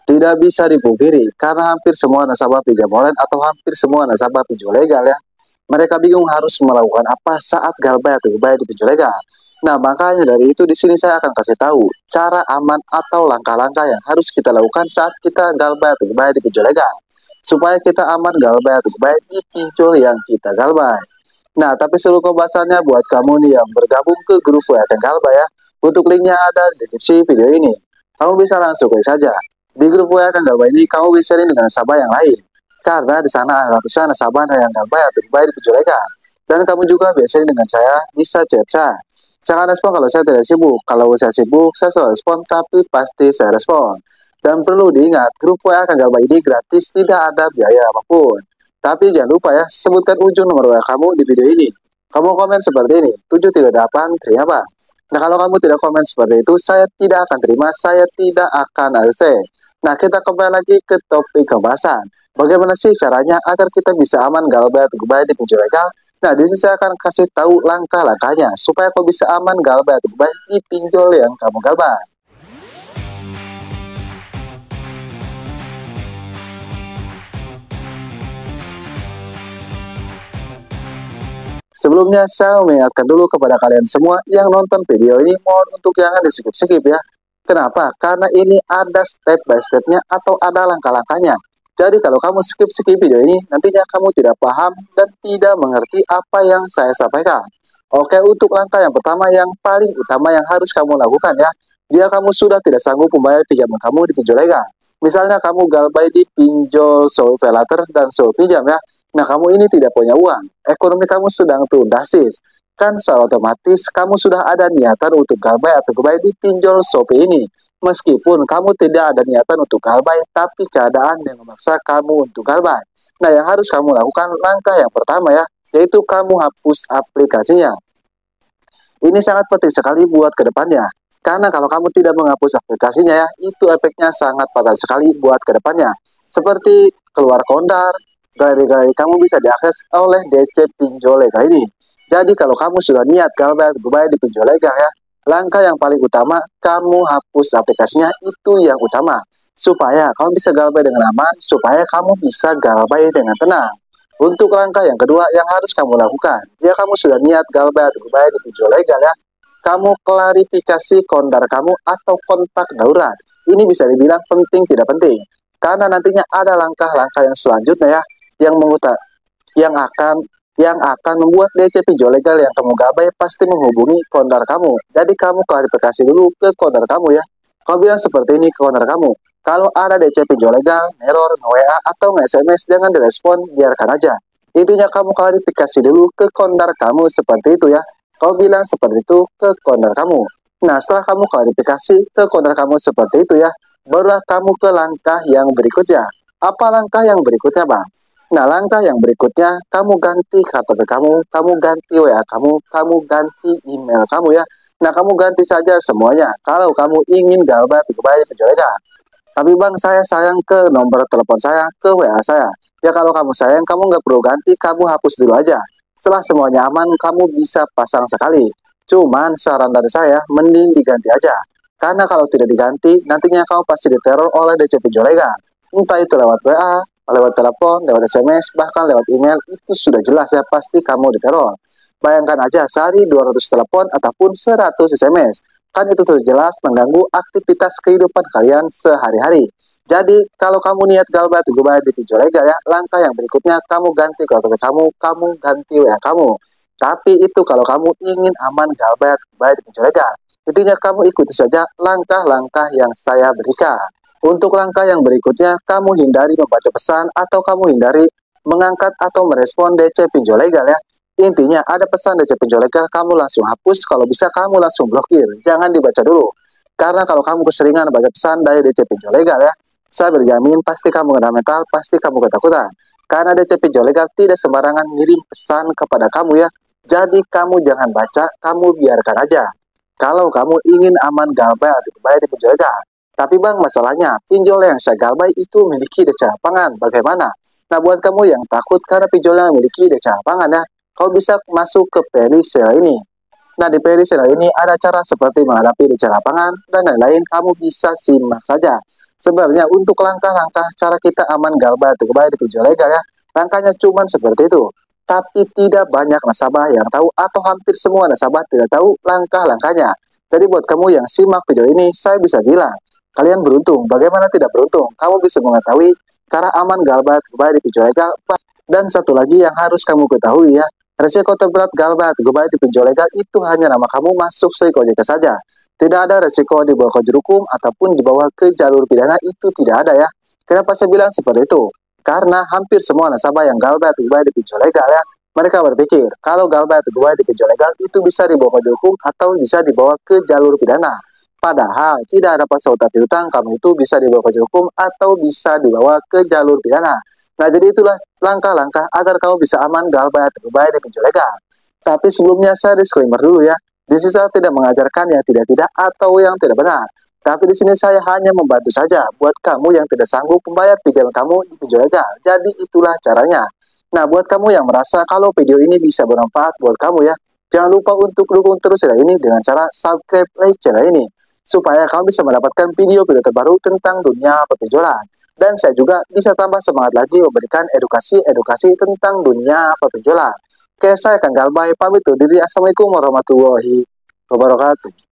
Tidak bisa dipungkiri, karena hampir semua nasabah pinjam online atau hampir semua nasabah pinjol legal ya, mereka bingung harus melakukan apa saat galbay atau gubay di pinjol legal. Nah, makanya dari itu di sini saya akan kasih tahu cara aman atau langkah-langkah yang harus kita lakukan saat kita galbay atau gubay di pinjol legal, supaya kita aman galbay atau gubay di pinjol yang kita galbay. Nah, tapi sebelum pembahasannya buat kamu nih yang bergabung ke grup WA Galbay ya, untuk linknya ada di deskripsi video ini. Kamu bisa langsung klik saja. Di grup WA Galbay ini kamu bisa sharing dengan nasabah yang lain, karena di sana ada ratusan nasabah yang galbay atau gubay di pinjol legal. Dan kamu juga biasanya dengan saya bisa chat saya. Saya akan respon kalau saya tidak sibuk. Kalau saya sibuk, saya selalu respon, tapi pasti saya respon. Dan perlu diingat, grup WA Galbay ini gratis, tidak ada biaya apapun. Tapi jangan lupa ya, sebutkan ujung nomor WA kamu di video ini. Kamu komen seperti ini, 738 terima. Nah, kalau kamu tidak komen seperti itu, saya tidak akan terima, saya tidak akan ACC. Nah, kita kembali lagi ke topik pembahasan. Bagaimana sih caranya agar kita bisa aman galbay atau gubay di pinjol legal? Nah, di sini saya akan kasih tahu langkah-langkahnya supaya kau bisa aman galbay atau gubay di pinjol yang kamu galbay. Sebelumnya, saya mengingatkan dulu kepada kalian semua yang nonton video ini, mohon untuk jangan di-skip-skip ya. Kenapa? Karena ini ada step by stepnya atau ada langkah-langkahnya. Jadi kalau kamu skip-skip video ini, nantinya kamu tidak paham dan tidak mengerti apa yang saya sampaikan. Oke, untuk langkah yang pertama yang paling utama yang harus kamu lakukan ya, jika kamu sudah tidak sanggup membayar pinjaman kamu di pinjol legal. Misalnya kamu galbay di pinjol sewa paylater dan sewa pinjam ya. Nah, kamu ini tidak punya uang, ekonomi kamu sedang turun drastis. Kan secara otomatis kamu sudah ada niatan untuk galbay atau gubay di pinjol Shopee ini. Meskipun kamu tidak ada niatan untuk galbay, tapi keadaan yang memaksa kamu untuk galbay. Nah, yang harus kamu lakukan langkah yang pertama ya, yaitu kamu hapus aplikasinya. Ini sangat penting sekali buat kedepannya. Karena kalau kamu tidak menghapus aplikasinya ya, itu efeknya sangat fatal sekali buat kedepannya. Seperti keluar kondar, galeri-galeri kamu bisa diakses oleh DC pinjol legal ini. Jadi kalau kamu sudah niat galbay atau gubay di pinjol legal ya, langkah yang paling utama, kamu hapus aplikasinya, itu yang utama. Supaya kamu bisa galbay dengan aman, supaya kamu bisa galbay dengan tenang. Untuk langkah yang kedua yang harus kamu lakukan, jika kamu sudah niat galbay atau gubay di pinjol legal ya, kamu klarifikasi kondar kamu atau kontak darurat. Ini bisa dibilang penting tidak penting. Karena nantinya ada langkah-langkah yang selanjutnya ya, yang akan membuat DC pinjol legal yang kamu galbay pasti menghubungi kondar kamu. Jadi kamu klarifikasi dulu ke kondar kamu ya. Kamu bilang seperti ini ke kondar kamu. Kalau ada DC pinjol legal, error, nge-WA atau nge-SMS, jangan direspon, biarkan aja. Intinya kamu klarifikasi dulu ke kondar kamu seperti itu ya. Kamu bilang seperti itu ke kondar kamu. Nah, setelah kamu klarifikasi ke kondar kamu seperti itu ya, barulah kamu ke langkah yang berikutnya. Apa langkah yang berikutnya, Bang? Nah, langkah yang berikutnya, kamu ganti KTP kamu ganti WA kamu ganti email kamu ya. Nah, kamu ganti saja semuanya kalau kamu ingin galbay atau gubay di pinjol legal. Tapi Bang, saya sayang ke nomor telepon saya, ke WA saya. Ya kalau kamu sayang, kamu nggak perlu ganti, kamu hapus dulu aja. Setelah semuanya aman, kamu bisa pasang sekali. Cuman saran dari saya, mending diganti aja. Karena kalau tidak diganti, nantinya kamu pasti diteror oleh DC pinjol legal. Entah itu lewat WA, lewat telepon, lewat SMS, bahkan lewat email, itu sudah jelas ya pasti kamu diteror. Bayangkan aja sehari 200 telepon ataupun 100 SMS. Kan itu sudah jelas mengganggu aktivitas kehidupan kalian sehari-hari. Jadi kalau kamu niat galbay atau gubay di pinjol legal ya, langkah yang berikutnya kamu ganti KTP kamu ganti WA kamu. Tapi itu kalau kamu ingin aman galbay atau gubay di pinjol legal. Intinya kamu ikuti saja langkah-langkah yang saya berikan. Untuk langkah yang berikutnya, kamu hindari membaca pesan atau kamu hindari mengangkat atau merespon DC pinjol legal ya. Intinya ada pesan DC pinjol legal, kamu langsung hapus, kalau bisa kamu langsung blokir, jangan dibaca dulu. Karena kalau kamu keseringan baca pesan dari DC pinjol legal ya, saya berjamin pasti kamu kena mental, pasti kamu ketakutan. Karena DC pinjol legal tidak sembarangan ngirim pesan kepada kamu ya. Jadi kamu jangan baca, kamu biarkan aja. Kalau kamu ingin aman galbay atau gubay di pinjol legal. Tapi Bang, masalahnya pinjol yang saya galbay itu memiliki DC lapangan. Bagaimana? Nah, buat kamu yang takut karena pinjol yang memiliki DC lapangan ya, kamu bisa masuk ke Perisale ini. Nah, di Perisale ini ada cara seperti menghadapi DC lapangan dan lain-lain, kamu bisa simak saja. Sebenarnya untuk langkah-langkah cara kita aman galba atau kebaya di pinjol legal ya, langkahnya cuman seperti itu. Tapi tidak banyak nasabah yang tahu atau hampir semua nasabah tidak tahu langkah-langkahnya. Jadi buat kamu yang simak video ini, saya bisa bilang, kalian beruntung. Bagaimana tidak beruntung? Kamu bisa mengetahui cara aman galba atau kebaya di pinjol legal. Dan satu lagi yang harus kamu ketahui ya, resiko terberat galba atau kebaya di pinjol legal itu hanya nama kamu masuk Seko OJK saja. Tidak ada resiko dibawa ke hukum ataupun dibawa ke jalur pidana, itu tidak ada ya. Kenapa saya bilang seperti itu? Karena hampir semua nasabah yang galbah atau kebaya di pinjol legal ya, mereka berpikir kalau galbah atau kebaya di pinjol legal itu bisa dibawa ke hukum atau bisa dibawa ke jalur pidana. Padahal tidak ada pasal piutang kamu itu bisa dibawa ke hukum atau bisa dibawa ke jalur pidana. Nah, jadi itulah langkah-langkah agar kamu bisa aman galbah atau kebaya di pinjol legal. Tapi sebelumnya saya disclaimer dulu ya. Di sini saya tidak mengajarkan yang tidak-tidak atau yang tidak benar. Tapi di sini saya hanya membantu saja buat kamu yang tidak sanggup membayar pinjaman kamu di pinjol legal. Jadi itulah caranya. Nah, buat kamu yang merasa kalau video ini bisa bermanfaat buat kamu ya, jangan lupa untuk dukung terus channel ini dengan cara subscribe, like channel ini. Supaya kamu bisa mendapatkan video-video terbaru tentang dunia perpinjolan. Dan saya juga bisa tambah semangat lagi memberikan edukasi-edukasi tentang dunia perpinjolan. Oke, saya Kang Galbay pamit undur diri. Assalamualaikum warahmatullahi wabarakatuh.